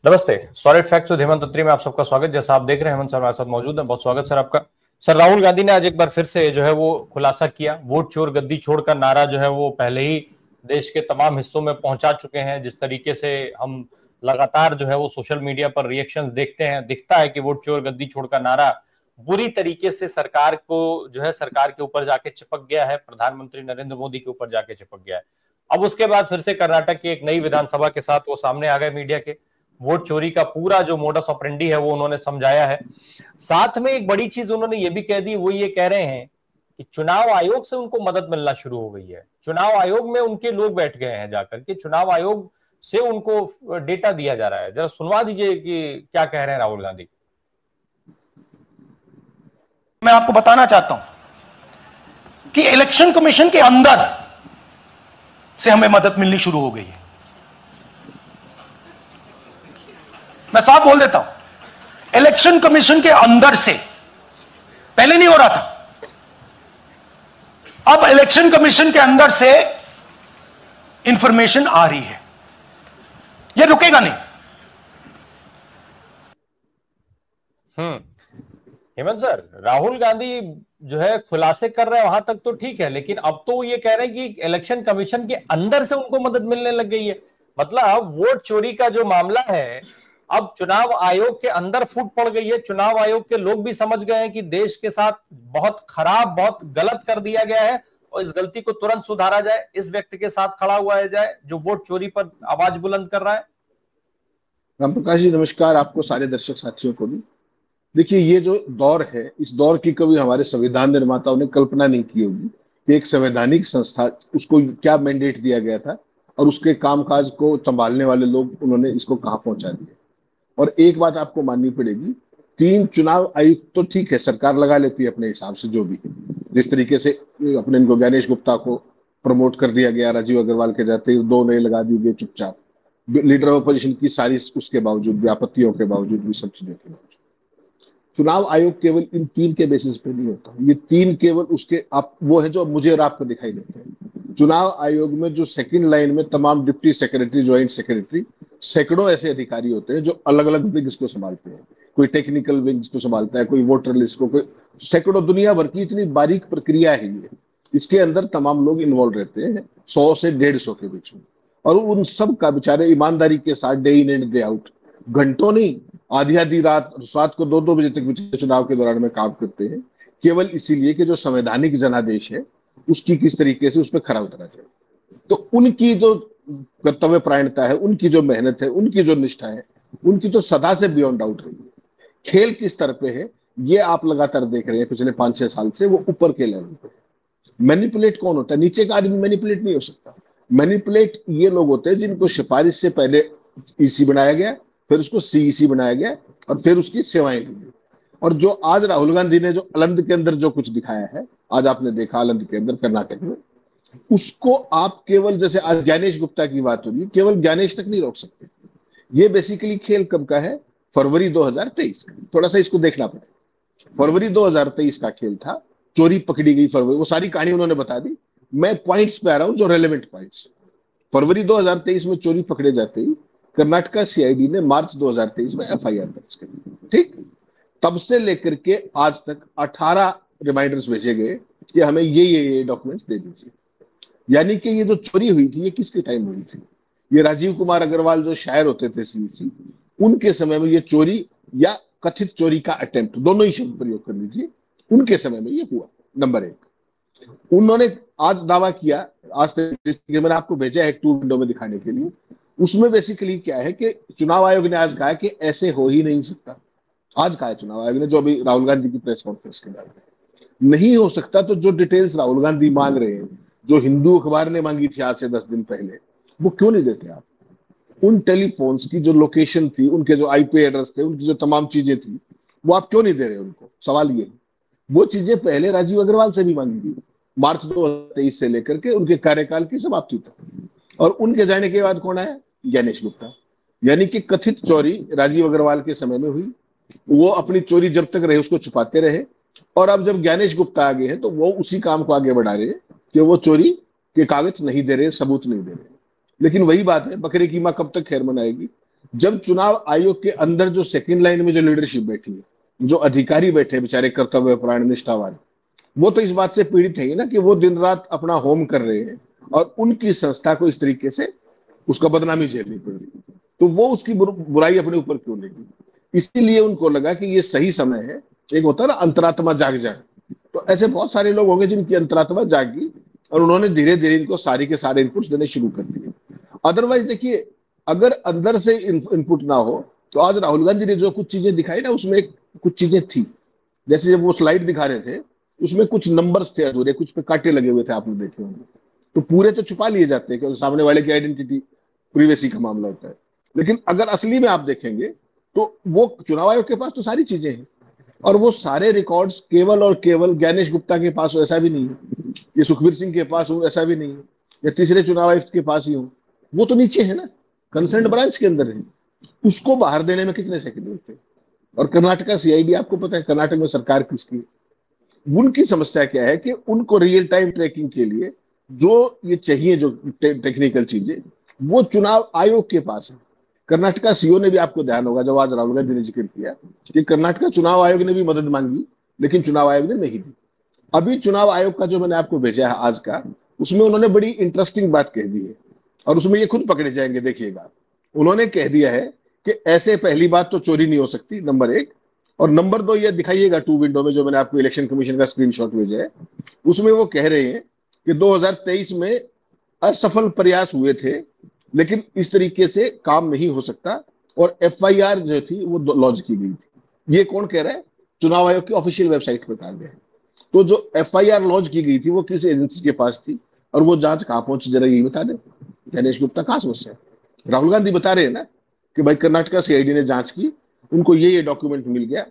नमस्ते। Solid facts with Hemant अत्री में आप सबका स्वागत। जैसा आप देख रहे हैं हेमंत सर हमारे साथ मौजूद है। बहुत स्वागत सर आपका। सर, राहुल गांधी ने आज एक बार फिर से जो है वो खुलासा किया। वोट चोर गद्दी छोड़ का नारा जो है वो पहले ही देश के तमाम हिस्सों में पहुंचा चुके हैं। जिस तरीके से हम लगातार जो है वो सोशल मीडिया पर रिएक्शंस देखते हैं, दिखता है कि वोट चोर गद्दी छोड़ का नारा बुरी तरीके से सरकार को जो है सरकार के ऊपर जाके चिपक गया है, प्रधानमंत्री नरेंद्र मोदी के ऊपर जाके चिपक गया है। अब उसके बाद फिर से कर्नाटक की एक नई विधानसभा के साथ वो सामने आ गए मीडिया के। वोट चोरी का पूरा जो मोडस ऑपरेंडी है वो उन्होंने समझाया है। साथ में एक बड़ी चीज उन्होंने ये भी कह दी, वो ये कह रहे हैं कि चुनाव आयोग से उनको मदद मिलना शुरू हो गई है। चुनाव आयोग में उनके लोग बैठ गए हैं जाकर के, चुनाव आयोग से उनको डेटा दिया जा रहा है। जरा सुनवा दीजिए कि क्या कह रहे हैं राहुल गांधी। मैं आपको बताना चाहता हूं कि इलेक्शन कमीशन के अंदर से हमें मदद मिलनी शुरू हो गई है। मैं साफ बोल देता हूं, इलेक्शन कमीशन के अंदर से, पहले नहीं हो रहा था, अब इलेक्शन कमीशन के अंदर से इंफॉर्मेशन आ रही है। यह रुकेगा नहीं। हेमंत सर, राहुल गांधी जो है खुलासे कर रहे हैं वहां तक तो ठीक है, लेकिन अब तो ये कह रहे हैं कि इलेक्शन कमीशन के अंदर से उनको मदद मिलने लग गई है। मतलब वोट चोरी का जो मामला है अब चुनाव आयोग के अंदर फूट पड़ गई है। चुनाव आयोग के लोग भी समझ गए हैं कि देश के साथ बहुत खराब, बहुत गलत कर दिया गया है और इस गलती को तुरंत सुधारा जाए, इस व्यक्ति के साथ खड़ा हुआ जाए जो वोट चोरी पर आवाज बुलंद कर रहा है। राम प्रकाश जी नमस्कार, आपको सारे दर्शक साथियों को भी। देखिए, ये जो दौर है, इस दौर की कभी हमारे संविधान निर्माताओं ने कल्पना नहीं की होगी कि एक संवैधानिक संस्था, उसको क्या मैंडेट दिया गया था और उसके कामकाज को संभालने वाले लोग उन्होंने इसको कहां पहुंचा दिया। और एक बात आपको माननी पड़ेगी, 3 चुनाव आयुक्त तो ठीक है, सरकार लगा लेती है अपने हिसाब से जो भी है। जिस तरीके से अपने इनको गणेश गुप्ता को प्रमोट कर दिया गया, राजीव अग्रवाल के जाते ही 2 नए लगा दिए गए चुपचाप, लीडर ऑफ अपोजिशन की सारी उसके बावजूद भी, आपत्तियों के बावजूद भी, सब चीजों के बावजूद। चुनाव आयोग केवल इन 3 के बेसिस पे नहीं होता। ये 3 केवल उसके आप वो है जो मुझे और आपको दिखाई देते हैं। चुनाव आयोग में जो सेकंड लाइन में तमाम डिप्टी सेक्रेटरी, ज्वाइंट सेक्रेटरी, सैकड़ों ऐसे अधिकारी होते हैं जो अलग अलग विंग्स को संभालते हैं। कोई टेक्निकल विंग्स को संभालता है, कोई वोटर लिस्ट को, कोई सैकड़ों, दुनिया भर की इतनी बारीक प्रक्रिया है ये। इसके अंदर तमाम लोग इन्वॉल्व रहते हैं, 100 से 150 के बीच में। और उन सब का बेचारे ईमानदारी के साथ day in and day out, घंटों नहीं, आधी आधी रात को 2-2 बजे तक चुनाव के दौरान में काम करते हैं, केवल इसीलिए कि जो संवैधानिक जनादेश है उसकी किस तरीके से उस पर खरा उतरा जाए। तो उनकी जो कर्तव्य परायणता है, उनकी जो मेहनत है, उनकी जो निष्ठा है, उनकी तो सदा से बियॉन्ड डाउट रही है। खेल किस तरह पे है ये आप लगातार देख रहे हैं पिछले 5-6 साल से। वो ऊपर के लेवल पे मैनिपुलेट कौन होता है? नीचे का आदमी मैनिपुलेट नहीं हो सकता। मैनिपुलेट ये लोग होते हैं जिनको सिफारिश से पहले ईसी बनाया गया, फिर उसको सीईसी बनाया गया और फिर उसकी सेवाएं ली गई। और जो आज राहुल गांधी ने जो अलंद के अंदर जो कुछ दिखाया है, आज आपने देखा अलंद के अंदर कर्नाटक में, उसको आप केवल, जैसे आज ज्ञानेश गुप्ता की बात होगी, केवल ज्ञानेश तक नहीं रोक सकते। ये बेसिकली खेल कब का है? फरवरी 2023 का। थोड़ा सा इसको देखना पड़ेगा। फरवरी 2023 का खेल था। चोरी पकड़ी गई फरवरी, वो सारी कहानी उन्होंने बता दी। मैं पॉइंट्स पे आ रहा हूं जो रेलेवेंट पॉइंट्स। फरवरी 2023 में चोरी पकड़े जाते ही कर्नाटका सीआईडी ने मार्च 2023 में एफआईआर दर्ज करी। ठीक, तब से लेकर के आज तक 18 रिमाइंडर्स भेजे गए कि हमें ये डॉक्यूमेंट्स दे दीजिए। यानी कि ये जो चोरी हुई थी ये किसके टाइम हुई थी? ये राजीव कुमार अग्रवाल जो शायर होते थे सीईसी, उनके समय में ये चोरी या कथित चोरी का अटेम्प्ट, दोनों ही शब्द प्रयोग कर लीजिए, उनके समय में ये हुआ। नंबर 1, उन्होंने आज दावा किया, आज तक मैंने आपको भेजा है 2 विंडो में दिखाने के लिए। उसमें बेसिकली क्या है कि चुनाव आयोग ने आज कहा कि ऐसे हो ही नहीं सकता। आज कहा है चुनाव आयोग ने, जो अभी राहुल गांधी की प्रेस कॉन्फ्रेंस के बाद नहीं हो सकता। तो जो डिटेल्स राहुल गांधी मांग रहे हैं, जो हिंदू अखबार ने मांगी थी आज से 10 दिन पहले, वो क्यों नहीं देते आप? उन टेलीफोन्स की जो लोकेशन थी, उनके जो आईपी एड्रेस थे, उनकी जो तमाम चीजें थी, वो आप क्यों नहीं दे रहे उनको? सवाल ये है। वो चीजें पहले राजीव अग्रवाल से भी मांगी थी, मार्च 2023 से लेकर के उनके कार्यकाल की समाप्ति तक। और उनके जाने के बाद कौन आया? ज्ञानेश गुप्ता। यानी कि कथित चोरी राजीव अग्रवाल के समय में हुई, वो अपनी चोरी जब तक रहे उसको छुपाते रहे, और अब जब ज्ञानेश गुप्ता आगे हैं तो वो उसी काम को आगे बढ़ा रहे हैं कि वो चोरी के कागज नहीं दे रहे, सबूत नहीं दे रहे। लेकिन वही बात है, बकरे की मां कब तक खैर मनाएगी? जब चुनाव आयोग के अंदर जो सेकंड लाइन में जो लीडरशिप बैठी है, जो अधिकारी बैठे बेचारे कर्तव्य परायण निष्ठावान, वो तो इस बात से पीड़ित है ना कि वो दिन रात अपना होम कर रहे हैं और उनकी संस्था को इस तरीके से उसका बदनामी झेलनी पड़ रही है, तो वो उसकी बुराई अपने ऊपर क्यों लेगी। इसीलिए उनको लगा कि ये सही समय है। एक होता है ना अंतरात्मा जाग जाए, तो ऐसे बहुत सारे लोग होंगे जिनकी अंतरात्मा जागी और उन्होंने धीरे धीरे इनको सारी के सारे इनपुट्स देने शुरू कर दिए। अदरवाइज देखिए, अगर अंदर से इनपुट ना हो तो आज राहुल गांधी ने जो कुछ चीजें दिखाई ना, उसमें कुछ चीजें थी। जैसे जब वो स्लाइड दिखा रहे थे उसमें कुछ नंबर्स थे अधूरे, कुछ पे कांटे लगे हुए थे, आपने देखे होंगे। तो पूरे तो छुपा लिए जाते हैं क्योंकि सामने वाले की आइडेंटिटी प्रीवेसी का मामला होता है, लेकिन अगर असली में आप देखेंगे तो वो चुनाव आयोग के पास तो सारी चीजें हैं और वो सारे रिकॉर्ड्स केवल और केवल ज्ञानेश गुप्ता के पास हो ऐसा भी नहीं है, ये सुखबीर सिंह के पास हो ऐसा भी नहीं है, या तीसरे चुनाव आयुक्त के पास ही हो। वो तो नीचे है ना, कंसर्न ब्रांच के अंदर है। उसको बाहर देने में कितने सेकंड लगते हैं। और कर्नाटका सीआईडी, आपको पता है कर्नाटक में सरकार किसकी, उनकी समस्या क्या है कि उनको रियल टाइम ट्रैकिंग के लिए जो ये चाहिए, जो टेक्निकल चीजें, वो चुनाव आयोग के पास है। कर्नाटका सीओ ने भी, आपको ध्यान होगा जब आज राहुल गांधी ने जिक्र किया कि कर्नाटका चुनाव आयोग ने भी मदद मांगी लेकिन चुनाव आयोग ने नहीं दी। अभी चुनाव आयोग का जो मैंने आपको भेजा है आज का, उसमें उन्होंने बड़ी इंटरेस्टिंग बात कह दी है और उसमें ये खुद पकड़े जाएंगे। देखिएगा, उन्होंने कह दिया है कि ऐसे पहली बात तो चोरी नहीं हो सकती, नंबर एक, और नंबर दो, ये दिखाइएगा टू विंडो में जो मैंने आपको इलेक्शन कमीशन का स्क्रीनशॉट भेजा है, उसमें वो कह रहे हैं कि 2023 में असफल प्रयास हुए थे लेकिन इस तरीके से काम नहीं हो सकता और एफआईआर जो थी वो लॉन्च की गई थी। ये कौन कह रहा है? चुनाव आयोग की ऑफिशियल वेबसाइट पर कहा गया है। तो जो एफआईआर लॉन्च की गई थी वो किस एजेंसी के पास थी और वो जांच कहां पहुंची, जरा ये बता दें। गणेश गुप्ता कहां समस्या है? राहुल गांधी बता रहे हैं ना कि भाई कर्नाटका सीआईडी ने जांच की, उनको ये डॉक्यूमेंट मिल गया,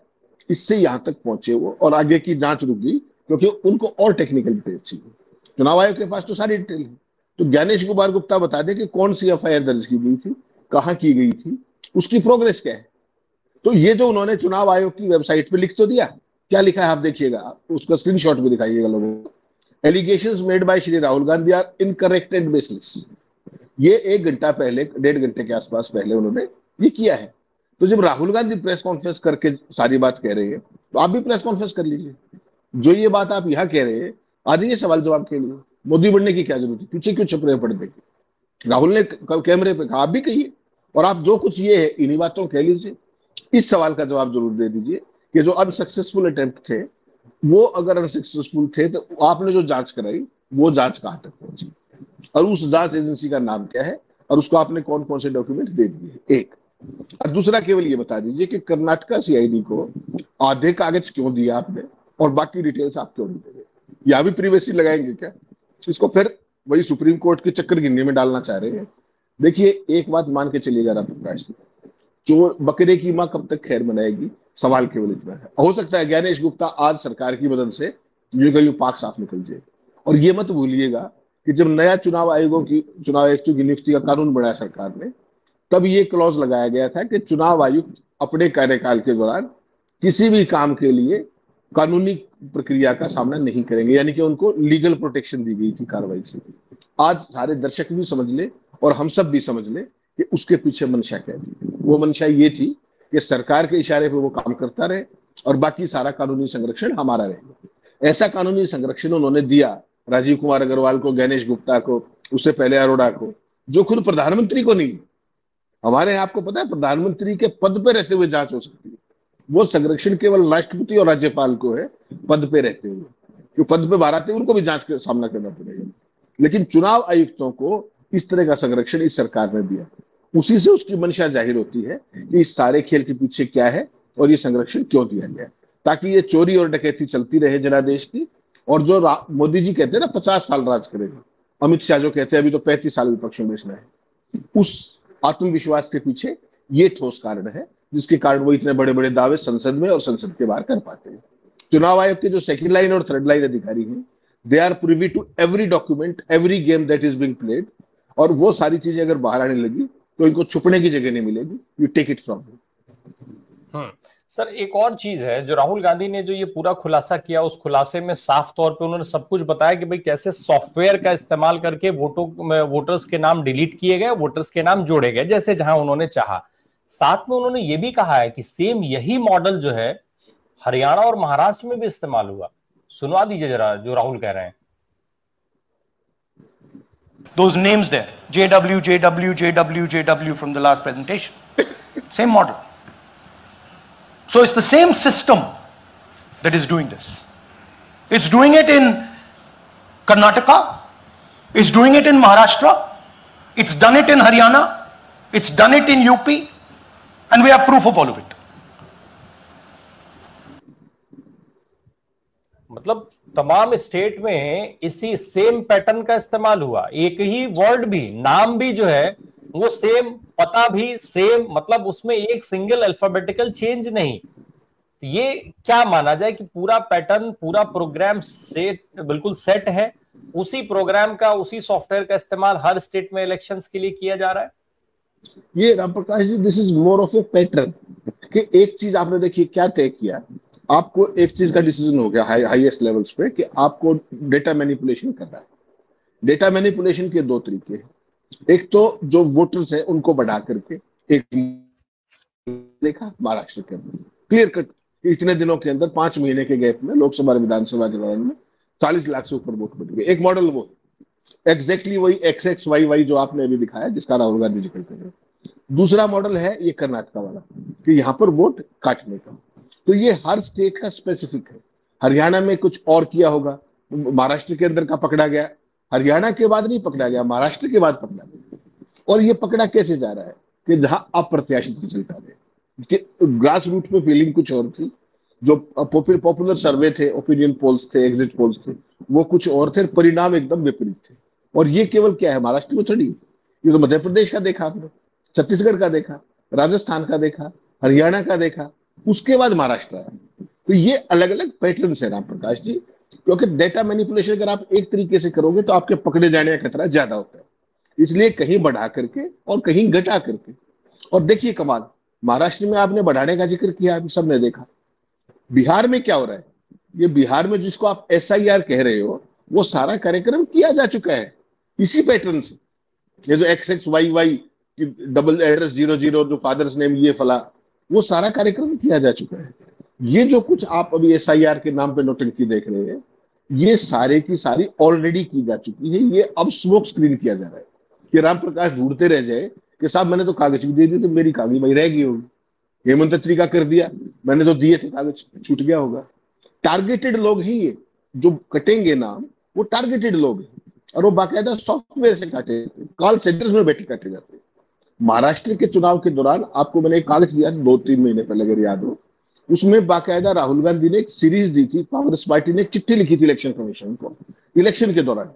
इससे यहां तक पहुंचे वो और आगे की जांच रुक गई क्योंकि उनको और टेक्निकल डिटेल चाहिए। चुनाव आयोग के पास तो सारी डिटेल है। तो ज्ञानेश कुमार गुप्ता बता दे कि कौन सी एफआईआर दर्ज की गई थी, कहां की गई थी, उसकी प्रोग्रेस क्या है। तो ये जो उन्होंने चुनाव आयोग की वेबसाइट पे लिख तो दिया, क्या लिखा है आप देखिएगा, उसका स्क्रीनशॉट भी दिखाइएगा लोगों को। Allegations made by Shri Rahul Gandhi are incorrect and baseless. ये 1 घंटा पहले, 1.5 घंटे के आसपास पहले उन्होंने ये किया है। तो जब राहुल गांधी प्रेस कॉन्फ्रेंस करके सारी बात कह रहे हैं तो आप भी प्रेस कॉन्फ्रेंस कर लीजिए। जो ये बात आप यहाँ कह रहे हैं, आ जाइए सवाल जवाब के लिए। मोदी बनने की क्या जरूरत है, पीछे क्यों छुप रहे पड़ देंगे। राहुल ने कैमरे पे कहा, आप भी कहिए, और आप जो कुछ ये है इन्हीं बातों कह लीजिए। इस सवाल का जवाब जरूर दे दीजिए कि जो अनसक्सेसफुल अटेम्प्ट थे, वो अगर अनसक्सेसफुल थे तो आपने जो जांच कराई वो जांच कहां तक पहुंची और उस जांच एजेंसी का नाम क्या है और उसको आपने कौन कौन से डॉक्यूमेंट दे दिए, एक। और दूसरा केवल ये बता दीजिए कि कर्नाटका सीआईडी को आधे कागज क्यों दिया आपने और बाकी डिटेल्स आप क्यों नहीं दे रहे। यहां भी प्रीवेसी लगाएंगे क्या? इसको फिर वही सुप्रीम कोर्ट के चक्कर गिनने में डालना चाह रहे हैं। देखिए, एक बात मान के चलिएगा प्रकाश, चोर बकरे की मां कब तक खैर मनाएगी। सवाल केवल इतना है। हो सकता है ज्ञानेश गुप्ता आज सरकार की मदद से यूं पाक साफ निकल जाए। और ये मत भूलिएगा कि जब नया चुनाव आयुक्तों की नियुक्ति का कानून बनाया सरकार ने, तब ये क्लॉज लगाया गया था कि चुनाव आयुक्त अपने कार्यकाल के दौरान किसी भी काम के लिए कानूनी प्रक्रिया का सामना नहीं करेंगे, यानी कि उनको लीगल प्रोटेक्शन दी गई थी कार्रवाई से। आज सारे दर्शक भी समझ ले और हम सब भी समझ ले कि उसके पीछे मंशा क्या थी। वो मंशा ये थी कि सरकार के इशारे पे वो काम करता रहे और बाकी सारा कानूनी संरक्षण हमारा रहेगा। ऐसा कानूनी संरक्षण उन्होंने दिया राजीव कुमार अग्रवाल को, गणेश गुप्ता को, उससे पहले अरोड़ा को, जो खुद प्रधानमंत्री को नहीं। हमारे यहाँ आपको पता है प्रधानमंत्री के पद पे रहते हुए जांच हो सकती है। वो संरक्षण केवल राष्ट्रपति और राज्यपाल को है पद पे रहते हुए, जो पद पे बाहर आते हैं उनको भी जांच का सामना करना पड़ेगा। लेकिन चुनाव आयुक्तों को इस तरह का संरक्षण इस सरकार ने दिया। उसी से उसकी मंशा जाहिर होती है कि इस सारे खेल के पीछे क्या है और ये संरक्षण क्यों दिया गया, ताकि ये चोरी और डकैती चलती रहे जनादेश की। और जो मोदी जी कहते हैं ना 50 साल राज करेगा, अमित शाह जो कहते हैं अभी तो 35 साल विपक्ष में बैठना है, उस आत्मविश्वास के पीछे ये ठोस कारण है जिसके कारण वो इतने बड़े बड़े दावे संसद में और संसद के बाहर कर पाते हैं। चुनाव आयोग के जो सेकंड लाइन और थर्ड लाइन अधिकारी हैं, they are privy to every document, every game that is being played. और वो सारी चीजें अगर बाहर आने लगी तो इनको छुपने की जगह नहीं मिलेगी। You take it from me. Sir, एक और चीज है जो राहुल गांधी ने जो ये पूरा खुलासा किया, उस खुलासे में साफ तौर पे उन्होंने सब कुछ बताया कि भाई कैसे सॉफ्टवेयर का इस्तेमाल करके वोटर्स के नाम डिलीट किए गए, वोटर्स के नाम जोड़े गए जैसे जहां उन्होंने चाहा। साथ में उन्होंने ये भी कहा है कि सेम यही मॉडल जो है हरियाणा और महाराष्ट्र में भी इस्तेमाल हुआ। सुनवा दीजिए जरा जो राहुल कह रहे हैं। Those names there, JW, JW, JW, JW from the last presentation. Same model. So it's the same system that is doing this. It's doing it in Karnataka, it's doing it in Maharashtra, it's done it in Haryana, it's done it in UP, and we have proof of all of it. मतलब तमाम state में इसी same pattern का इस्तेमाल हुआ, एक ही word भी, नाम भी जो है वो सेम, पता भी सेम, मतलब उसमें एक सिंगल अल्फाबेटिकल चेंज नहीं। ये क्या माना जाए कि पूरा पैटर्न, पूरा प्रोग्राम सेट, बिल्कुल सेट है, उसी प्रोग्राम का, उसी सॉफ्टवेयर का इस्तेमाल हर स्टेट में इलेक्शंस के लिए किया जा रहा है। ये Ram Prakash ji, this is more of a pattern कि एक चीज आपने देखिए क्या तय किया, आपको एक चीज का डिसीजन हो गया हाईएस्ट लेवल्स पे कि आपको डेटा मैनिपुलेशन करना है। डेटा मैनिपुलेशन के दो तरीके हैं, एक तो जो वोटर्स है उनको बढ़ा करके, एक देखा महाराष्ट्र के अंदर क्लियर कट, इतने दिनों के अंदर 5 महीने के गैप में लोकसभा विधानसभा के दौरान में 40 लाख से ऊपर वोट बढ़ गए। एक मॉडल वो एग्जैक्टली वही XXYY जो आपने अभी दिखाया, जिसका राहुल गांधी जिक्र कर रहे हैं। दूसरा मॉडल है ये कर्नाटका वाला कि यहाँ पर वोट काटने का। तो ये हर स्टेट का स्पेसिफिक है। हरियाणा में कुछ और किया होगा, महाराष्ट्र के अंदर का पकड़ा गया, हरियाणा के बाद नहीं पकड़ा गया, महाराष्ट्र के बाद पकड़ा गया। और ये पकड़ा कैसे जा रहा है कि जहां अप्रत्याशित रिजल्ट आ गए, ग्रास रूट में फीलिंग कुछ और थी, जो पॉपुलर सर्वे थे, ओपिनियन पोल्स थे, एग्जिट पोल्स थे, वो कुछ और थे, परिणाम एकदम विपरीत थे। और ये केवल क्या है, महाराष्ट्र में थोड़ी, ये तो मध्य प्रदेश का देखा आपने, छत्तीसगढ़ का देखा, राजस्थान का देखा, हरियाणा का देखा, उसके बाद महाराष्ट्र आया। तो ये अलग अलग पैटर्न है राम प्रकाश जी, क्योंकि डेटा मैनिपुलेशन अगर आप एक तरीके से करोगे तो आपके पकड़े जाने का खतरा ज्यादा होता है, इसलिए कहीं बढ़ा करके और कहीं घटा करके। और देखिए कमाल, महाराष्ट्र में आपने बढ़ाने का जिक्र किया, अभी सबने देखा। बिहार में क्या हो रहा है, ये बिहार में जिसको आप SIR कह रहे हो, वो सारा कार्यक्रम किया जा चुका है इसी पैटर्न से। ये जो XXYY डबल एड्रेस 00 जो फादर्स नेम ये फला, वो सारा कार्यक्रम किया जा चुका है। ये जो कुछ आप अभी SIR के नाम पे नोटंकी देख रहे हैं, ये सारे की सारी ऑलरेडी की जा चुकी है। ये अब स्मोक स्क्रीन किया जा रहा है कि राम प्रकाश ढूंढते रह जाए कि साहब मैंने तो कागज भी दे दी, तो मेरी कागज भाई रह गई होगी, हेमंत का कर दिया, मैंने तो दिए थे कागज, छूट गया होगा। टारगेटेड लोग ही ये जो कटेंगे नाम, वो टारगेटेड लोग हैं और वो बाकायदा सॉफ्टवेयर से काटे, कॉल सेंटर्स में बैठे काटे जाते हैं। महाराष्ट्र के चुनाव के दौरान आपको मैंने एक कागज दिया 2-3 महीने पहले अगर याद हो, उसमें बाकायदा राहुल गांधी ने एक सीरीज दी थी, कांग्रेस पार्टी ने एक चिट्ठी लिखी थी इलेक्शन कमीशन को इलेक्शन के दौरान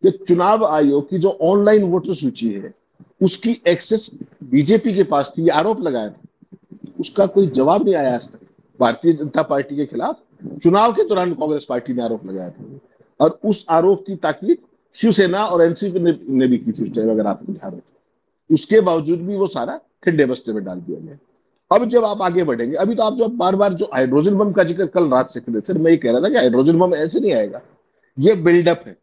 कि चुनाव आयोग की जो ऑनलाइन वोटर सूची है उसकी एक्सेस बीजेपी के पास थी, ये आरोप लगाया था। उसका कोई जवाब नहीं आया आज तक भारतीय जनता पार्टी के खिलाफ। चुनाव के दौरान कांग्रेस पार्टी ने आरोप लगाया था और उस आरोप की ताकीद शिवसेना और एनसीपी ने भी की थी उस टाइम, अगर आपको ध्यान हो। उसके बावजूद भी वो सारा ठंडे बस्ते में डाल दिया गया। अब जब आप आगे बढ़ेंगे, अभी तो आप जो बार बार जो हाइड्रोजन बम का जिक्र कल रात से कर रहे थे, मैं ये कह रहा था कि हाइड्रोजन बम ऐसे नहीं आएगा, ये बिल्डअप है।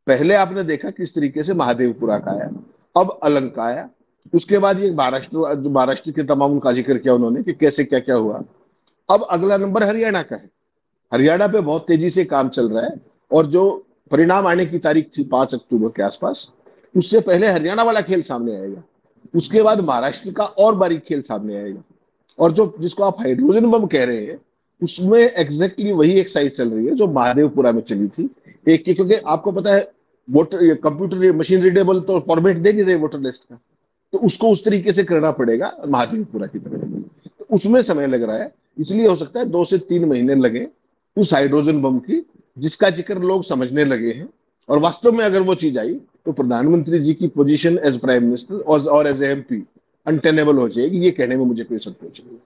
पहले आपने देखा किस तरीके से महादेवपुरा का आया, अब अलंग का आया, उसके बाद ये महाराष्ट्र के तमाम उनका जिक्र किया उन्होंने कि कैसे क्या क्या हुआ। अब अगला नंबर हरियाणा का है। हरियाणा पे बहुत तेजी से काम चल रहा है और जो परिणाम आने की तारीख थी 5 अक्टूबर के आसपास, उससे पहले हरियाणा वाला खेल सामने आएगा, उसके बाद महाराष्ट्र का और बारीक खेल सामने आएगा। और जो जिसको आप हाइड्रोजन बम कह रहे हैं, उसमें एग्जैक्टली वही एक साइड चल रही है जो महादेवपुरा में चली थी एक, क्योंकि आपको पता है वोटर कंप्यूटर मशीन रीडेबल तो फॉर्मेट दे नहीं रहे वोटर लिस्ट का, तो उसको उस तरीके से करना पड़ेगा महादेवपुरा की तरह, तो उसमें समय लग रहा है। इसलिए हो सकता है 2 से 3 महीने लगे उस हाइड्रोजन बम की, जिसका जिक्र लोग समझने लगे हैं। और वास्तव में अगर वो चीज आई तो प्रधानमंत्री जी की पोजीशन एज प्राइम मिनिस्टर और एज MP अनटेनेबल हो जाएगी, ये कहने में मुझे कोई संकोच नहीं।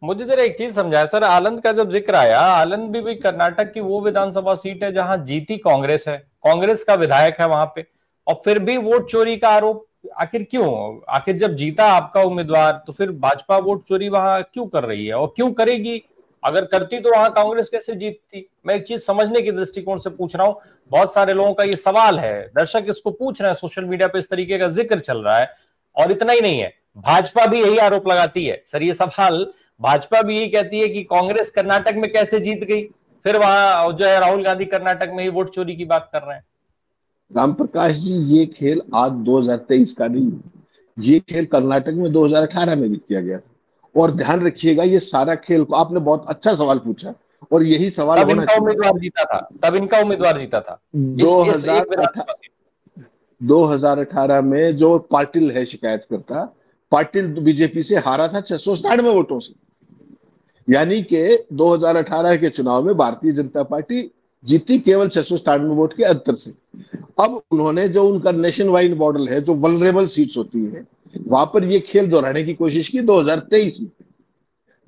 मुझे जरा एक चीज समझाया सर, आलंद का जब जिक्र आया, आलंद भी कर्नाटक की वो विधानसभा सीट है जहां जीती कांग्रेस है, कांग्रेस का विधायक है वहां पे, और फिर भी वोट चोरी का आरोप आखिर क्यों? आखिर जब जीता आपका उम्मीदवार तो फिर भाजपा वोट चोरी वहां क्यों कर रही है और क्यों करेगी? अगर करती तो वहां कांग्रेस कैसे जीतती? मैं एक चीज समझने की दृष्टिकोण से पूछ रहा हूं, बहुत सारे लोगों का ये सवाल है, दर्शक इसको पूछ रहे हैं, सोशल मीडिया पे इस तरीके का जिक्र चल रहा है। और इतना ही नहीं है, भाजपा भी यही आरोप लगाती है सर, ये सवाल भाजपा भी यही कहती है कि कांग्रेस कर्नाटक में कैसे जीत गई, फिर वहां जो है राहुल गांधी कर्नाटक में ही वोट चोरी की बात कर रहे हैं। राम प्रकाश जी, ये खेल आज 2023 का नहीं, ये खेल कर्नाटक में 2018 में भी किया गया था। और ध्यान रखिएगा, ये सारा खेल को आपने बहुत अच्छा सवाल पूछा, और यही सवाल तब होना इनका चाहिए। उम्मीदवार जीता था, तब इनका उम्मीदवार जीता था इस एक 2018 विधानसभा सीट। 2018 में जो पाटिल है शिकायत करता, पाटिल बीजेपी से हारा था 697 वोटों से। यानी कि 2018 के चुनाव में भारतीय जनता पार्टी जीती केवल 697 वोट के अंतर से। अब उन्होंने जो उनका नेशन वाइड मॉडल है, जो वल्नरेबल सीट्स होती है, वहां पर ये खेल दोहराने की कोशिश की 2023 में।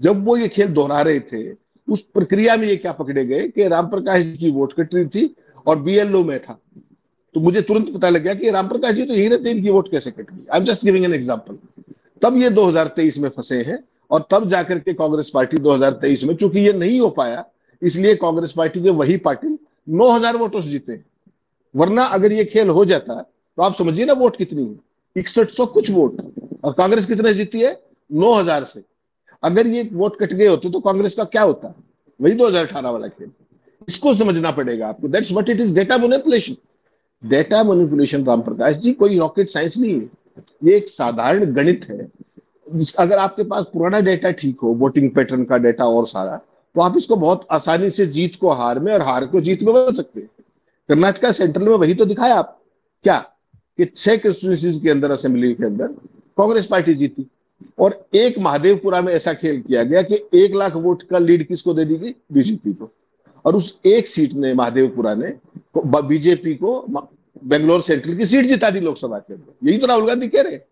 जब वो ये खेल दोहरा रहे थे, उस प्रक्रिया में ये क्या पकड़े गए कि राम प्रकाश जी की वोट कट रही थी और बीएलओ में था। तो मुझे तुरंत पता लग गया कि राम प्रकाश जी तो यही रहते, इनकी वोट कैसे कट गई। I am just giving an example. तब ये 2023 में फंसे हैं, और तब जाकर के कांग्रेस पार्टी 2023 में, चूंकि ये नहीं हो पाया, इसलिए कांग्रेस पार्टी के वही पार्टी 9000 वोटों से जीते हैं। वरना अगर ये खेल हो जाता तो आप समझिए ना वोट कितनी है, 6100 कुछ वोट, और कांग्रेस कितने जीती है, 9000 से। अगर ये वोट कट गए होते तो कांग्रेस का क्या होता, वही 2018 वाला खेल। इसको समझना पड़ेगा आपको। That's what it is, data manipulation. Data manipulation Ram Prakash ji कोई रॉकेट साइंस नहीं है, ये एक साधारण गणित है। अगर आपके पास पुराना डेटा ठीक हो, वोटिंग पैटर्न का डेटा और सारा, तो आप इसको बहुत आसानी से जीत को हार में और हार को जीत में बदल सकते हैं। कर्नाटका सेंट्रल में वही तो दिखाया आप, क्या कि 6 कंस्टिट्यूएंसीज के अंदर, असेंबली के अंदर कांग्रेस पार्टी जीती। और एक महादेवपुरा में ऐसा खेल किया गया कि 1 लाख वोट का लीड किसको दे दी गई, बीजेपी को। और उस एक सीट ने, महादेवपुरा ने, बीजेपी को बेंगलोर सेंट्रल की सीट जिता दी लोकसभा के अंदर। यही तो राहुल गांधी कह रहे हैं,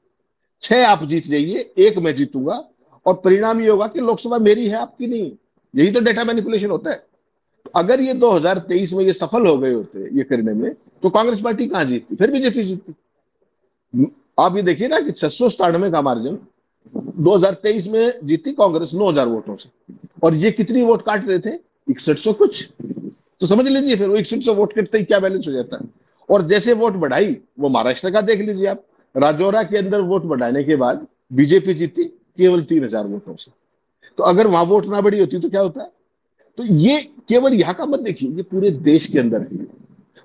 6 आप जीत जाइए, 1 मैं जीतूंगा, और परिणाम ये होगा कि लोकसभा मेरी है, आपकी नहीं। यही तो डेटा मैनिपुलेशन होता है। अगर ये 2023 में ये सफल हो गए होते ये करने में, तो कांग्रेस पार्टी कहां जीतती, फिर बीजेपी जीतती। आप ये देखिए ना कि 697 का मार्जिन 2023 में जीती कांग्रेस 9000 वोटों से, और ये कितनी वोट काट रहे थे, 6100 कुछ। तो समझ लीजिए फिर वो 6100 वोट कटते ही क्या बैलेंस हो जाता है। और जैसे वोट बढ़ाई, वो महाराष्ट्र का देख लीजिए आप, राजौरा के अंदर वोट बढ़ाने के बाद बीजेपी जीती केवल 3000 वोटों से। तो अगर वहां वोट ना बढ़ी होती तो क्या होता है। तो ये केवल यहाँ का मत देखिए, ये पूरे देश के अंदर है।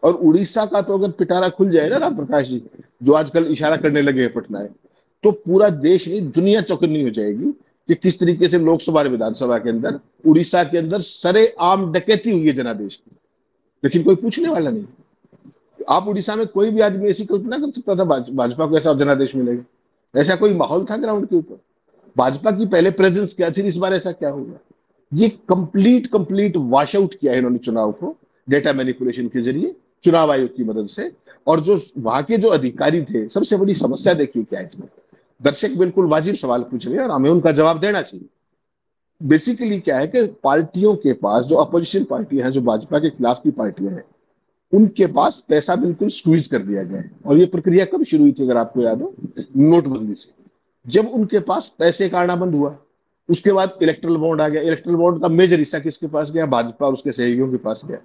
और उड़ीसा का तो अगर पिटारा खुल जाए ना राम प्रकाश जी, जो आजकल इशारा करने लगे हैं पटनायक, तो पूरा देश नहीं दुनिया चौकन्नी हो जाएगी कि किस तरीके से लोकसभा और विधानसभा के अंदर, उड़ीसा के अंदर सरेआम डकैती हुई है जनादेश की। लेकिन कोई पूछने वाला नहीं। आप उड़ीसा में कोई भी आदमी ऐसी कल्पना कर सकता था भाजपा को ऐसा जनादेश मिलेगा? ऐसा कोई माहौल था ग्राउंड के ऊपर? भाजपा की पहले प्रेजेंस क्या थी, इस बार ऐसा क्या होगा? ये कंप्लीट वॉश आउट किया है इन्होंने चुनाव को, डेटा मैनिपुलेशन के जरिए, चुनाव आयोग की मदद से। और जो वहां के जो अधिकारी थे, सबसे बड़ी समस्या देखिए क्या है इसमें। दर्शक बिल्कुल वाजिब सवाल पूछ रहे हैं और हमें उनका जवाब देना चाहिए। बेसिकली क्या है कि पार्टियों के पास, जो अपोजिशन पार्टियां हैं, जो भाजपा के खिलाफ की पार्टियां हैं, उनके पास पैसा बिल्कुल स्क्वीज कर दिया गया है। और ये प्रक्रिया कब शुरू हुई थी अगर आपको याद हो, नोटबंदी से। जब उनके पास पैसे का आना बंद हुआ, उसके बाद इलेक्ट्रल बॉन्ड आ गया। इलेक्ट्रल बॉन्ड का मेजर हिस्सा किसके पास गया, भाजपा और उसके सहयोगियों के पास गया।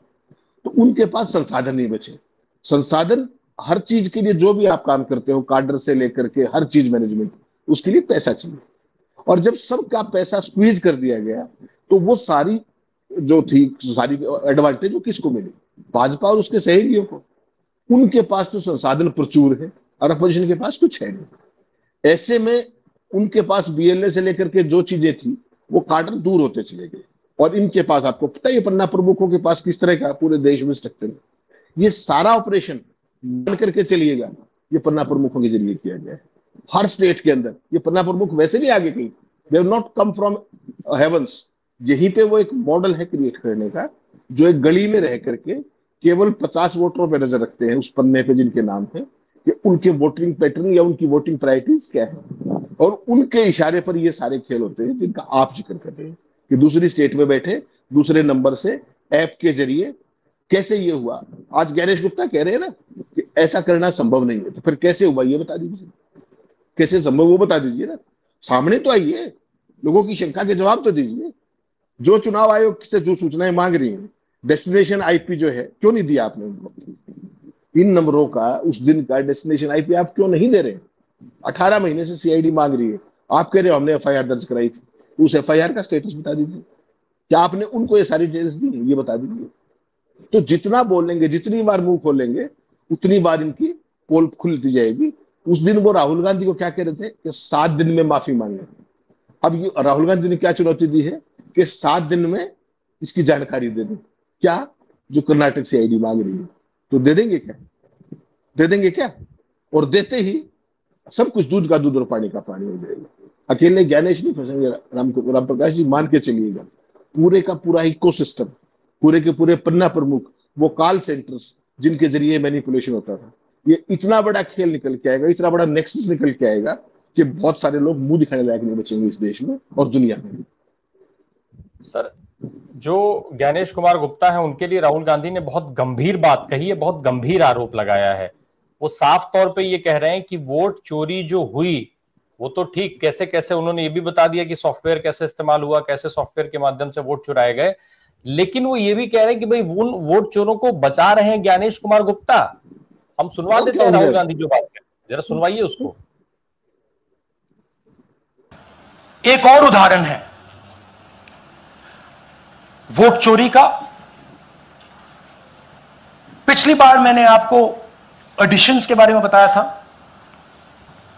तो उनके पास संसाधन नहीं बचे। संसाधन, हर चीज के लिए जो भी आप काम करते हो, काडर से लेकर के हर चीज मैनेजमेंट, उसके लिए पैसा चाहिए। और जब सबका पैसा स्क्वीज कर दिया गया, तो वो सारी जो थी, सारी एडवांटेज वो किसको मिली, भाजपा और उसके सहयोगियों को। उनके पास तो संसाधन प्रचुर है और अपोजिशन के पास कुछ है नहीं। ऐसे में उनके पास बीएलए से लेकर के जो चीजें थी, वो काडर दूर होते चले गए। और इनके पास, आपको पता है पन्ना प्रमुखों के पास किस तरह का पूरे देश में स्ट्रक्चर है। ये सारा ऑपरेशन बन करके चलिएगा, ये पन्ना प्रमुखों के जरिए किया गया है। हर स्टेट के अंदर ये पन्ना प्रमुख वैसे नहीं आगे कहीं, they have not come from heavens. यहीं पे वो एक मॉडल है क्रिएट करने का, जो एक गली में रह करके केवल 50 वोटरों पर नजर रखते हैं उस पन्ने पे जिनके नाम है, कि उनके वोटिंग पैटर्न या उनकी वोटिंग प्रायोरिटीज क्या है। और उनके इशारे पर ये सारे खेल होते हैं जिनका आप जिक्र कर रहे हैं, कि दूसरी स्टेट में बैठे दूसरे नंबर से ऐप के जरिए कैसे ये हुआ। आज गणेश गुप्ता कह रहे हैं ना कि ऐसा करना संभव नहीं है, तो फिर कैसे हुआ ये बता दीजिए, कैसे संभव वो बता दीजिए ना। सामने तो आइए, लोगों की शंका के जवाब तो दीजिए। जो चुनाव आयोग से जो सूचनाएं मांग रही हैं, डेस्टिनेशन आईपी जो है, क्यों नहीं दिया आपने उनको? इन नंबरों का, उस दिन का डेस्टिनेशन आईपी आप क्यों नहीं दे रहे? 18 महीने से सीआईडी मांग रही है, आप कह रहे हो हमने एफआईआर दर्ज कराई थी, उस एफआईआर का स्टेटस बता दीजिए। क्या आपने उनको ये सारी डिटेल्स दी, ये बता दीजिए। तो जितना बोलेंगे, जितनी बार मुंह खोलेंगे, उतनी बार इनकी पोल खुलती जाएगी। उस दिन वो राहुल गांधी को क्या कह रहे थे कि 7 दिन में माफी मांगे। अब राहुल गांधी ने क्या चुनौती दी है कि 7 दिन में इसकी जानकारी दे दें, क्या जो कर्नाटक से आईडी मांग रही है। तो दे देंगे क्या? दे देंगे क्या? और देते ही सब कुछ दूध का दूध और पानी का पानी हो जाएगा। अकेले ज्ञानेश नहीं फंसेंगे, राम प्रकाश जी, मान के चलिएगा पूरे का पूरा इकोसिस्टम, पूरे के पूरे पन्ना प्रमुख, वो कॉल सेंटर्स जिनके जरिए मैनिपुलेशन होता था, ये इतना बड़ा खेल निकल के आएगा, इतना बड़ा नेक्सस निकल के आएगा कि बहुत सारे लोग मुंह दिखाने लायक नहीं बचेंगे इस देश में और दुनिया में। सर, जो ज्ञानेश कुमार गुप्ता है उनके लिए राहुल गांधी ने बहुत गंभीर बात कही है, बहुत गंभीर आरोप लगाया है। वो साफ तौर पे ये कह रहे हैं कि वोट चोरी जो हुई वो तो ठीक, कैसे कैसे उन्होंने ये भी बता दिया कि सॉफ्टवेयर कैसे इस्तेमाल हुआ, कैसे सॉफ्टवेयर के माध्यम से वोट चुराए गए, लेकिन वो ये भी कह रहे हैं कि भाई उन वोट चोरों को बचा रहे हैं ज्ञानेश कुमार गुप्ता। हम सुनवा देते हैं राहुल गांधी जो बात करें, जरा सुनवाइए उसको। एक और उदाहरण है वोट चोरी का। पिछली बार मैंने आपको एडिशंस के बारे में बताया था,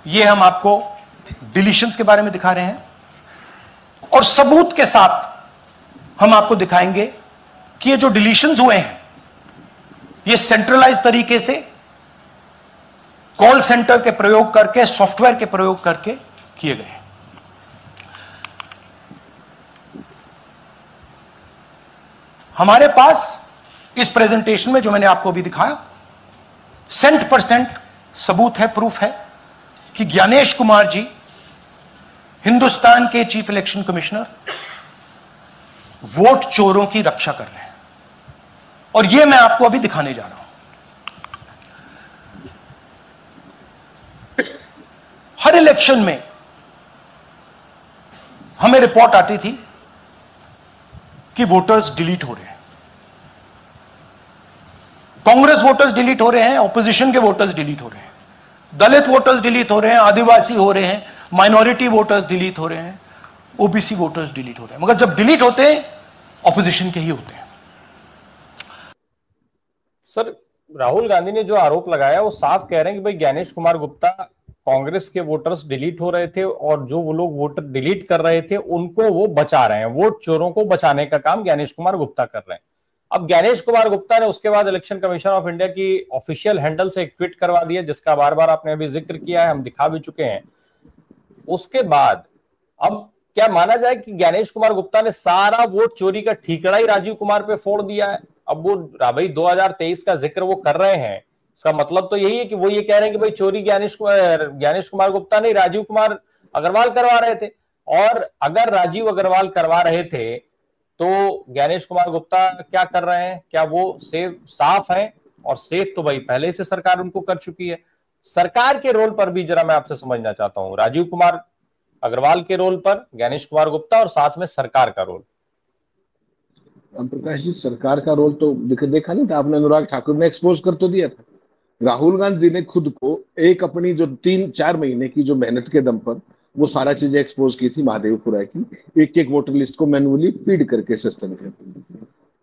ये हम आपको डिलीशंस के बारे में दिखा रहे हैं, और सबूत के साथ हम आपको दिखाएंगे कि ये जो डिलीशंस हुए हैं ये सेंट्रलाइज तरीके से कॉल सेंटर के प्रयोग करके, सॉफ्टवेयर के प्रयोग करके किए गए हैं। हमारे पास इस प्रेजेंटेशन में जो मैंने आपको अभी दिखाया 100% सबूत है, प्रूफ है कि ज्ञानेश कुमार जी हिंदुस्तान के चीफ इलेक्शन कमिश्नर वोट चोरों की रक्षा कर रहे हैं, और यह मैं आपको अभी दिखाने जा रहा हूं। हर इलेक्शन में हमें रिपोर्ट आती थी कि वोटर्स डिलीट हो रहे हैं, कांग्रेस वोटर्स डिलीट हो रहे हैं, ऑपोजिशन के वोटर्स डिलीट हो रहे हैं, दलित वोटर्स डिलीट हो रहे हैं, आदिवासी हो रहे हैं, माइनॉरिटी वोटर्स डिलीट हो रहे हैं, ओबीसी वोटर्स डिलीट हो रहे हैं, मगर जब डिलीट होते हैं ऑपोजिशन के ही होते हैं। सर, राहुल गांधी ने जो आरोप लगाया वो साफ कह रहे हैं कि भाई ज्ञानेश कुमार गुप्ता कांग्रेस के वोटर्स डिलीट हो रहे थे, और जो वो लोग वोटर डिलीट कर रहे थे उनको वो बचा रहे हैं, वोट चोरों को बचाने का काम ज्ञानेश कुमार गुप्ता कर रहे हैं। अब ज्ञानेश कुमार गुप्ता ने उसके बाद इलेक्शन कमीशन ऑफ इंडिया की ऑफिशियल हैंडल से एक ट्वीट करवा दिया, जिसका बार बार आपने अभी जिक्र किया है, हम दिखा भी चुके हैं। उसके बाद अब क्या माना जाए कि ज्ञानेश कुमार गुप्ता ने सारा वोट चोरी का ठीकरा ही राजीव कुमार पे फोड़ दिया है। अब वो भाई 2023 का जिक्र वो कर रहे हैं, इसका मतलब तो यही है कि वो ये कह रहे हैं कि भाई चोरी ज्ञानेश कुमार गुप्ता नहीं, राजीव कुमार अग्रवाल करवा रहे थे। और अगर राजीव अग्रवाल करवा रहे थे तो ज्ञानेश कुमार गुप्ता क्या कर रहे हैं? क्या वो साफ है? और सेफ तो भाई पहले से सरकार उनको कर चुकी है। सरकार के रोल पर भी जरा मैं आपसे समझना चाहता हूं, राजीव कुमार अग्रवाल के रोल पर, ज्ञानेश कुमार गुप्ता, और साथ में सरकार का रोल। राम प्रकाश जी, सरकार का रोल तो देखा नहीं था आपने, अनुराग ठाकुर ने एक्सपोज कर तो दिया था। राहुल गांधी ने खुद को एक अपनी जो 3-4 महीने की जो मेहनत के दम पर वो सारा चीजें एक्सपोज की थी महादेवपुरा की, एक एक वोटर लिस्ट को मैनुअली फीड करके सिस्टम के,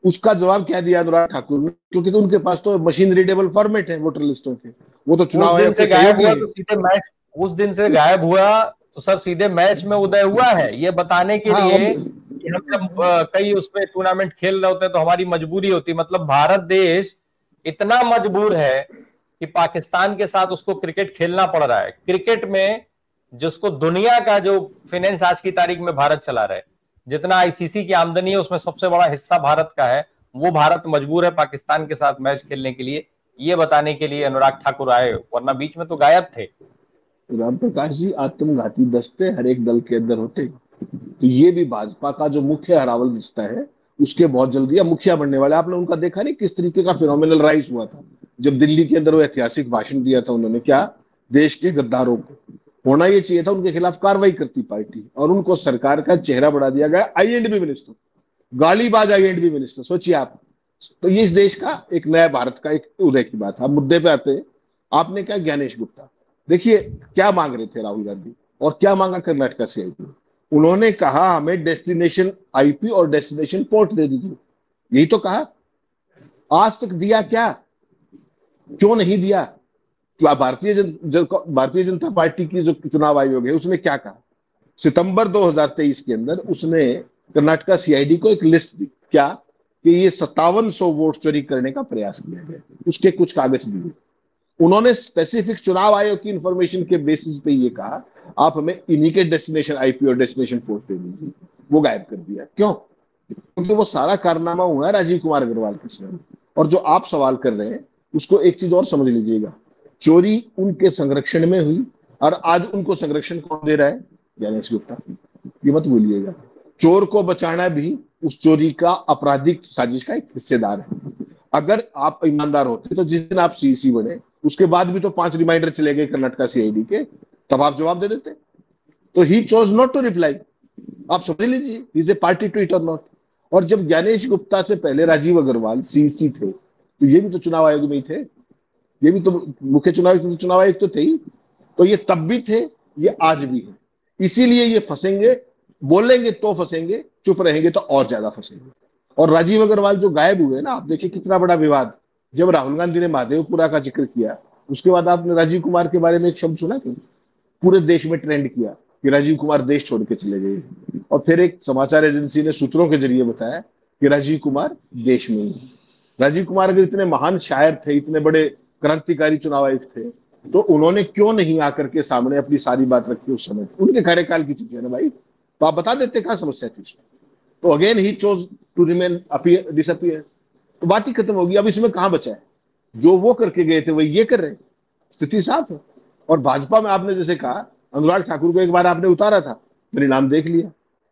उसका जवाब क्या दिया अनुराग ठाकुर ने? क्योंकि तो उनके पास तो मशीन रीडेबल फॉर्मेट है वोटर लिस्टों के, वो तो चुनाव उस दिन से गायब हुआ तो सीधे मैच, उस दिन से गायब हुआ तो सर सीधे मैच में उदय हुआ है, ये बताने के लिए कि हम जब कई उसमें टूर्नामेंट खेल रहे होते हैं तो हमारी मजबूरी होती है। मतलब भारत देश इतना मजबूर है कि पाकिस्तान के साथ उसको क्रिकेट खेलना पड़ रहा है। क्रिकेट में जिसको दुनिया का जो फाइनेंस आज की तारीख में भारत चला रहा है, जितना आईसीसी की आमदनी है उसमें सबसे बड़ा हिस्सा भारत का है, वो भारत मजबूर है पाकिस्तान के साथ मैच खेलने के लिए। ये बताने के लिए अनुराग ठाकुर आए, वरना बीच में तो गायब थे। राम प्रकाश जी, आत्मघाती दस्ते हर एक दल के अंदर होते हैं, तो ये भी भाजपा का जो मुख्य हरावल रिश्ता है उसके बहुत जल्दी मुखिया बनने वाले। आपने उनका देखा नहीं किस तरीके का फिनोमिनल राइज हुआ था जब दिल्ली के अंदर वो ऐतिहासिक भाषण दिया था उन्होंने, क्या देश के गद्दारों को होना ये चाहिए था, उनके खिलाफ कार्रवाई करती पार्टी, और उनको सरकार का चेहरा बढ़ा दिया गया। आईएंडबी मिनिस्टर, गालीबाज आईएंडबी मिनिस्टर, सोचिए आप। तो ये इस देश का एक नया भारत का एक उदय की बात है। अब मुद्दे पे आते हैं, आपने क्या ज्ञानेश गुप्ता, देखिए क्या मांग रहे थे राहुल गांधी और क्या मांगा कर्नाटका से आईपी। उन्होंने कहा हमें डेस्टिनेशन आईपी और डेस्टिनेशन पोर्ट दे दीजिए, यही तो कहा। आज तक दिया क्या, क्यों नहीं दिया? भारतीय जनता पार्टी की जो चुनाव आयोग है उसने क्या कहा, सितंबर 2023 के अंदर उसने कर्नाटका सीआईडी को एक लिस्ट दी, क्या कि ये 5700 वोट चोरी करने का प्रयास किया गया, उसके कुछ कागज दिए। उन्होंने स्पेसिफिक चुनाव आयोग की इंफॉर्मेशन के बेसिस पे ये कहा आप हमें इन्हीं के डेस्टिनेशन आईपी और डेस्टिनेशन पोर्ट दे दीजिए, वो गायब कर दिया। क्यों? क्योंकि वो सारा कारनामा हुआ है राजीव कुमार अग्रवाल के समय। और जो आप सवाल कर रहे हैं उसको एक चीज और समझ लीजिएगा, चोरी उनके संरक्षण में हुई और आज उनको संरक्षण कौन दे रहा है? गणेश गुप्ता। ये मत भूलिएगा, चोर को बचाना भी उस चोरी का आपराधिक साजिश का एक हिस्सेदार है। अगर आप ईमानदार होते तो जिस दिन आप सीईसी बने उसके बाद भी तो 5 रिमाइंडर चले गए कर्नाटका सीआईडी के, तब आप जवाब दे देते। तो he chose not to reply. आप समझ लीजिए is a party to it और नॉट। और जब ज्ञानेश गुप्ता से पहले राजीव अग्रवाल सीईसी थे तो ये भी तो चुनाव आयोग में ही थे, ये भी तो मुख्य चुनाव आयुक्त तो थे ही। तो ये तब भी थे, ये आज भी है। इसीलिए ये फंसेंगे, बोलेंगे तो फंसेंगे, चुप रहेंगे तो और ज्यादा फंसेंगे। और राजीव अग्रवाल जो गायब हुए ना, आप देखिए कितना बड़ा विवाद। जब राहुल गांधी ने महादेवपुरा का जिक्र किया उसके बाद आपने राजीव कुमार के बारे में एक शब्द सुना, पूरे देश में ट्रेंड किया कि राजीव कुमार देश छोड़ के चले गए। और फिर एक समाचार एजेंसी ने सूत्रों के जरिए बताया कि राजीव कुमार देश में ही। राजीव कुमार अगर इतने महान शायर थे, इतने बड़े क्रांतिकारी चुनाव आयुक्त थे, तो उन्होंने क्यों नहीं आकर के सामने अपनी सारी बात रखी उस समय? उनके कार्यकाल की चीजें ना भाई, तो आप बता देते कहां समस्या थी। तो again he chose to remain disappear, तो बात ही खत्म होगी। अब इसमें कहां बचा है? जो वो करके गए थे वही ये कर रहे हैं, स्थिति साफ है। और भाजपा में आपने जैसे कहा, अनुराग ठाकुर को एक बार आपने उतारा था, परिणाम देख लिया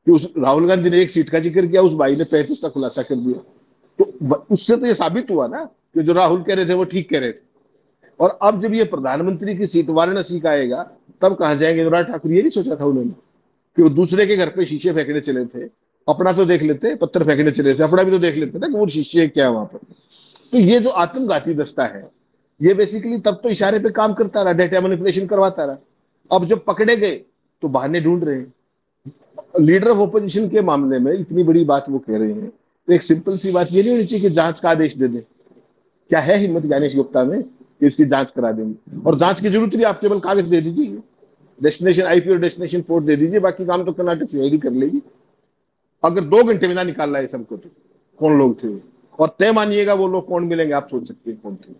कि उस राहुल गांधी ने एक सीट का जिक्र किया, उस भाई ने 35 का खुलासा कर दिया। तो उससे तो ये साबित हुआ ना कि जो राहुल कह रहे थे वो ठीक कह रहे थे। और अब जब ये प्रधानमंत्री की सीट वाराणसी का आएगा तब कहां जाएंगे? अनुराग ठाकुर ये नहीं सोचा था उन्होंने कि वो दूसरे के घर पे शीशे फेंकने चले थे, अपना तो देख लेते, पत्थर फेंकने चले थे, अपना भी तो देख लेते ना कि वो शीशे क्या है वहां पर। तो ये जो आत्मघाती दस्ता है ये बेसिकली तब तो इशारे पे काम करता रहा, डेटा मैनिपुलेशन करवाता रहा। अब जब पकड़े गए तो बहाने ढूंढ रहे हैं। लीडर ऑफ ओपोजिशन के मामले में इतनी बड़ी बात वो कह रहे हैं, तो एक सिंपल सी बात ये नहीं होनी चाहिए कि जांच का आदेश दे दे। क्या है हिम्मत ज्ञानेश गुप्ता में कि इसकी जांच करा देंगे? और जांच की जरूरत नहीं, आप केवल कागज दे दीजिए, डेस्टिनेशन आईपी और डेस्टिनेशन पोर्ट दे दीजिए, बाकी काम तो कर्नाटक सीआईडी कर लेगी। अगर 2 घंटे में ना निकाल रहा है सबको तो कौन लोग थे? और तय मानिएगा वो लोग कौन मिलेंगे, आप सोच सकते हैं कौन थे।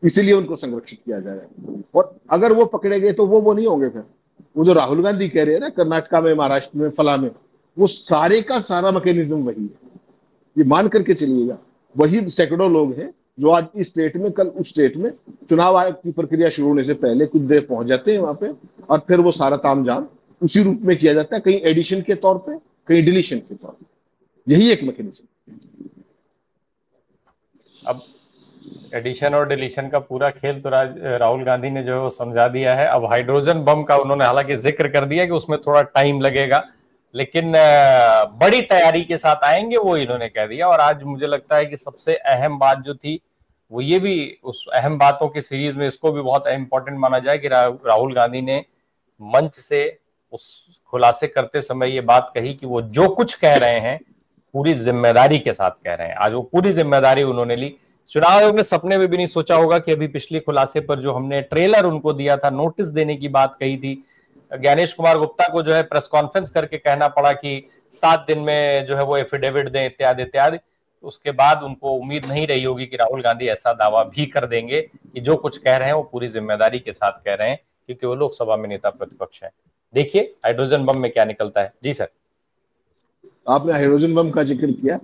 इसीलिए उनको संरक्षित किया जा रहा है। और अगर वो पकड़े गए तो वो नहीं होंगे। फिर वो जो राहुल गांधी कह रहे हैं ना कर्नाटका में, महाराष्ट्र में, फला में, वो सारे का सारा मैकेनिज्म वही है। ये मान करके चलिएगा, वही सैकड़ों लोग हैं जो आज इस स्टेट में, कल उस स्टेट में चुनाव आयोग की प्रक्रिया शुरू होने से पहले कुछ देर पहुंच जाते हैं वहां पे, और फिर वो सारा तामझाम उसी रूप में किया जाता है, कहीं एडिशन के तौर पे, कहीं डिलीशन के तौर पे। यही एक मैकेनिज्म। अब एडिशन और डिलीशन का पूरा खेल तो राहुल गांधी ने जो है वो समझा दिया है। अब हाइड्रोजन बम का उन्होंने हालांकि जिक्र कर दिया कि उसमें थोड़ा टाइम लगेगा, लेकिन बड़ी तैयारी के साथ आएंगे वो इन्होंने कह दिया। और आज मुझे लगता है कि सबसे अहम बात जो थी वो ये भी, उस अहम बातों की सीरीज में इसको भी बहुत इंपॉर्टेंट माना जाए कि राहुल गांधी ने मंच से उस खुलासे करते समय ये बात कही कि वो जो कुछ कह रहे हैं पूरी जिम्मेदारी के साथ कह रहे हैं। आज वो पूरी जिम्मेदारी उन्होंने ली। चुनाव आयोग ने सपने में भी नहीं सोचा होगा कि अभी पिछले खुलासे पर जो हमने ट्रेलर उनको दिया था, नोटिस देने की बात कही थी, ज्ञानेश कुमार गुप्ता को जो है प्रेस कॉन्फ्रेंस करके कहना पड़ा कि 7 दिन में जो है वो एफिडेविट दें इत्यादि इत्यादि। उसके बाद उनको उम्मीद नहीं रही होगी कि राहुल गांधी ऐसा दावा भी कर देंगे कि जो कुछ कह रहे हैं वो पूरी जिम्मेदारी के साथ कह रहे हैं, क्योंकि वो लोकसभा में नेता प्रतिपक्ष है। देखिए हाइड्रोजन बम में क्या निकलता है। जी सर, आपने हाइड्रोजन बम का जिक्र किया,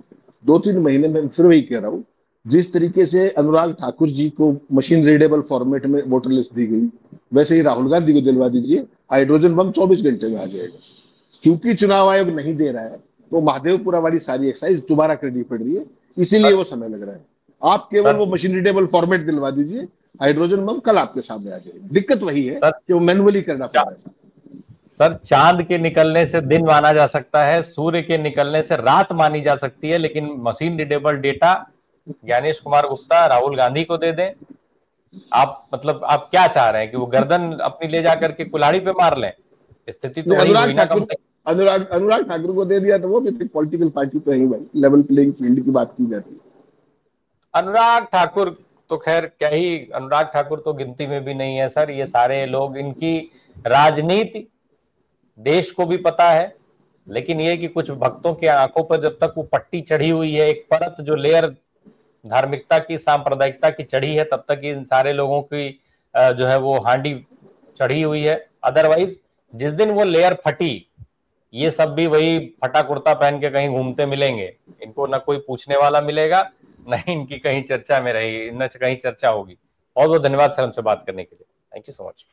2-3 महीने में फिर वही कह रहा हूं, जिस तरीके से अनुराग ठाकुर जी को मशीन रीडेबल फॉर्मेट में वोटर लिस्ट दी गई, वैसे ही राहुल गांधी को दिलवा दीजिए, हाइड्रोजन बम 24 घंटे में आ जाएगा। क्योंकि चुनाव आयोग नहीं दे रहा है तो महादेवपुरा वाली सारी एक्सरसाइज दोबारा करनी पड़ रही है, इसीलिए वो समय लग रहा है। आप केवल वो मशीन रीडेबल फॉर्मेट दिलवा दीजिए, हाइड्रोजन बम कल आपके सामने आ जाएगी। दिक्कत वही है कि वो मैनुअली करना पड़ रहा है। सर, चांद के निकलने से दिन माना जा सकता है, सूर्य के निकलने से रात मानी जा सकती है, लेकिन machine readable data Gyanesh Kumar Gupta Rahul Gandhi को दे दें, आप मतलब आप क्या चाह रहे हैं कि वो गर्दन अपनी ले जाकर के कुल्हाड़ी पे मार लें? स्थिति तो नहीं, वही हुई ना कम से। अनुराग ठाकुर को दे दिया तो वो भी पॉलिटिकल पार्टी तो है भाई, लेवल प्लेइंग फील्ड की बात की जाती है। अनुराग ठाकुर तो खैर क्या ही, अनुराग ठाकुर तो गिनती में भी नहीं है सर। ये सारे लोग, इनकी राजनीति देश को भी पता है, लेकिन ये कि कुछ भक्तों की आंखों पर जब तक वो पट्टी चढ़ी हुई है, एक परत जो लेयर धार्मिकता की, सांप्रदायिकता की चढ़ी है, तब तक इन सारे लोगों की जो है वो हांडी चढ़ी हुई है। अदरवाइज जिस दिन वो लेयर फटी, ये सब भी वही फटा कुर्ता पहन के कहीं घूमते मिलेंगे। इनको ना कोई पूछने वाला मिलेगा, न इनकी कहीं चर्चा में रही, न कहीं चर्चा होगी। बहुत बहुत धन्यवाद सर हमसे बात करने के लिए। Thank you so much.